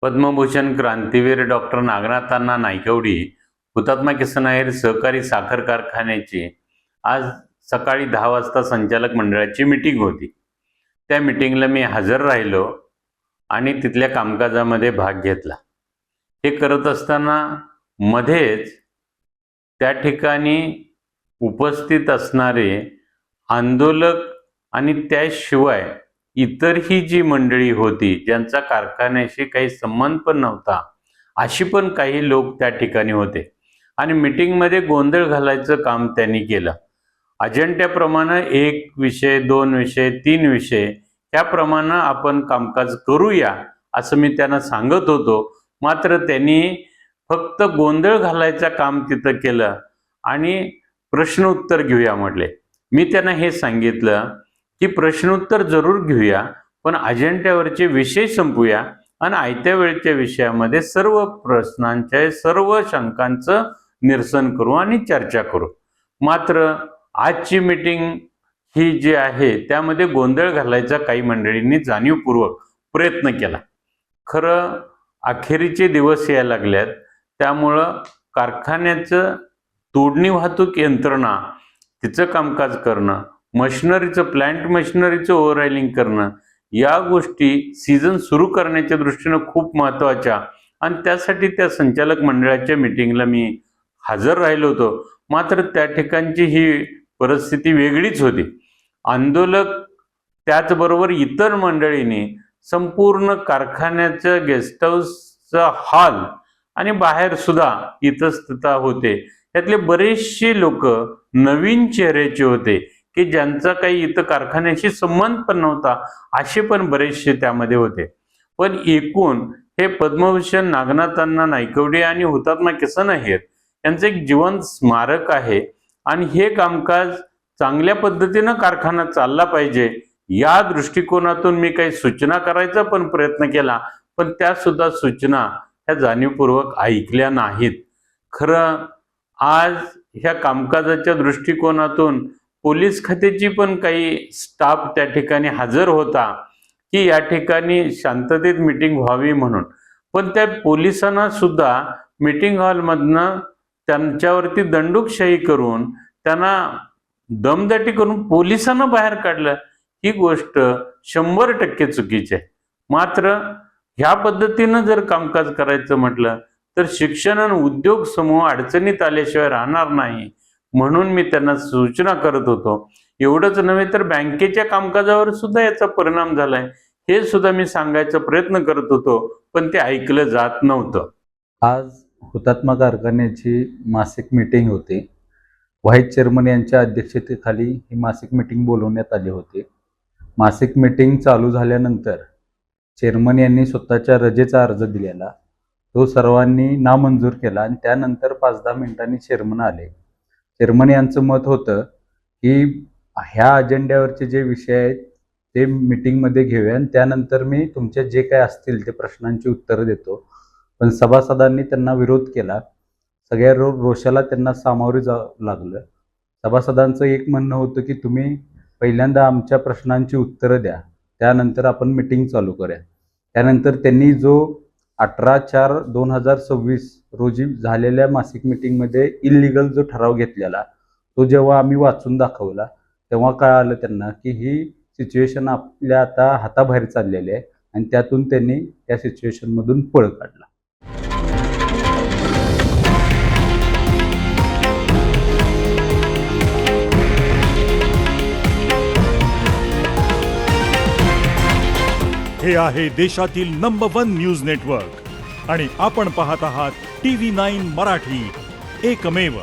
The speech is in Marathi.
पद्मभूषण क्रांतीवीर डॉक्टर नागनाथांना नायकवडी हुतात्मा किसन आहेर सहकारी साखर कारखान्याची आज सकाळी 10 वाजता संचालक मंडळाची मीटिंग होती। त्या मीटिंगला मी हजर राहिलो आणि तिथल्या कामकाजामध्ये भाग घेतला। हे करत असताना मध्येच त्या ठिकाणी उपस्थित असणारे आंदोलक आणि त्याशिवाय इतरही जी मंडळी होती ज्यांचा कारखान्याशी काही संबंध पण नव्हता, अशी पण काही लोक त्या ठिकाणी होते आणि मीटिंगमध्ये गोंधळ घालायचं काम त्यांनी केलं। अजेंड्याप्रमाणे 1 विषय, 2 विषय, 3 विषय याप्रमाणे आपण कामकाज करूया असं मी त्यांना सांगत होतो। मात्र त्यांनी फक्त गोंधळ घालायचं काम तिथं केलं आणि प्रश्न उत्तर घेऊया म्हटले। मी त्यांना हे सांगितलं की प्रश्नोत्तर जरूर घेऊया, पण अजेंड्यावरचे विषय संपूया आणि आयत्या वेळच्या विषयामध्ये सर्व प्रश्नांच्या सर्व शंकांचं निरसन करू आणि चर्चा करू। मात्र आजची मीटिंग ही जी आहे त्यामध्ये गोंधळ घालायचा काही मंडळींनी जाणीवपूर्वक प्रयत्न केला। खरं अखेरीचे दिवस यायला लागल्यात, त्यामुळं कारखान्याचं तोडणी वाहतूक यंत्रणा तिचं कामकाज करणं, मशिनरीचं प्लांट मशिनरीचं ओव्हरऑइलिंग करणं, या गोष्टी सीझन सुरू करण्याच्या दृष्टीनं खूप महत्त्वाच्या आणि त्यासाठी त्या संचालक मंडळाच्या मीटिंगला मी हजर राहिलो होतो। मात्र त्या ठिकाणची ही परिस्थिती वेगळीच होती। आंदोलक त्याचबरोबर इतर मंडळींनी संपूर्ण कारखान्याचं गेस्ट हाऊसचा हॉल आणि बाहेर सुद्धा इतस्तत होते, त्यातले बरेचसे लोक नवीन चेहऱ्याचे होते की ज्यांचा काही इथं कारखान्याशी संबंध पण नव्हता, असे पण बरेचसे त्यामध्ये होते। पण एकूण हे पद्मभूषण नागनाथांना नायकवडी आणि हुतात्मा किसन आहेर यांचं एक जिवंत स्मारक आहे आणि हे कामकाज चांगल्या पद्धतीनं कारखाना चालला पाहिजे या दृष्टिकोनातून मी काही सूचना करायचा पण प्रयत्न केला, पण त्या सुद्धा सूचना ह्या जाणीवपूर्वक ऐकल्या नाहीत। खरं आज ह्या कामकाजाच्या दृष्टिकोनातून पोलीस खात्याची पण काही स्टाफ त्या ठिकाणी हजर होता की या ठिकाणी शांततेत मीटिंग व्हावी म्हणून, पण त्या पोलिसांना सुद्धा मीटिंग हॉलमधनं त्यांच्यावरती दंडुकशाही करून त्यांना दमदाटी करून पोलिसांना बाहेर काढलं। ही गोष्ट 100% चुकीची आहे। मात्र ह्या पद्धतीनं जर कामकाज करायचं म्हटलं तर शिक्षण आणि उद्योग समूह अडचणीत आल्याशिवाय राहणार नाही, म्हणून मी त्यांना सूचना करत होतो। एवढंच नव्हे तर बँकेच्या कामकाजावर सुद्धा याचा परिणाम झालाय, हे सुद्धा मी सांगायचा प्रयत्न करत होतो, पण ते ऐकलं जात नव्हतं। आज हुतात्मा कारखान्याची मासिक मीटिंग होती। व्हाईस चेअरमन यांच्या अध्यक्षतेखाली ही मासिक मीटिंग बोलवण्यात आली होती। मासिक मीटिंग चालू झाल्यानंतर चेअरमन यांनी स्वतःच्या रजेचा अर्ज दिलेला, तो सर्वांनी नामंजूर केला आणि त्यानंतर 5-10 मिनिटांनी चेअरमन आले। चेअरमन यांचं मत होतं की ह्या अजेंड्यावरचे जे विषय आहेत ते मीटिंगमध्ये घेऊया आणि त्यानंतर मी तुमचे जे काय असतील ते प्रश्नांची उत्तरं देतो। पण सभासदांनी त्यांना विरोध केला। सगळ्या रोषाला त्यांना सामोरे जावं लागलं। सभासदांचं एक म्हणणं होतं की तुम्ही पहिल्यांदा आमच्या प्रश्नांची उत्तरं द्या, त्यानंतर आपण मीटिंग चालू करूया। त्यानंतर त्यांनी जो 18/4/2026 रोजी झालेल्या मासिक मीटिंगमध्ये इल्लीगल जो ठराव घेतलेला, तो जेव्हा आम्ही वाचून दाखवला तेव्हा कळालं त्यांना की ही सिच्युएशन आपल्या आता हाताबाहेर चाललेली आहे आणि त्यातून त्यांनी त्या सिच्युएशनमधून पळ काढला। हे आहे देशातील नंबर 1 न्यूज नेटवर्क आणि आपण पाहत आहात TV9 मराठी, एकमेव।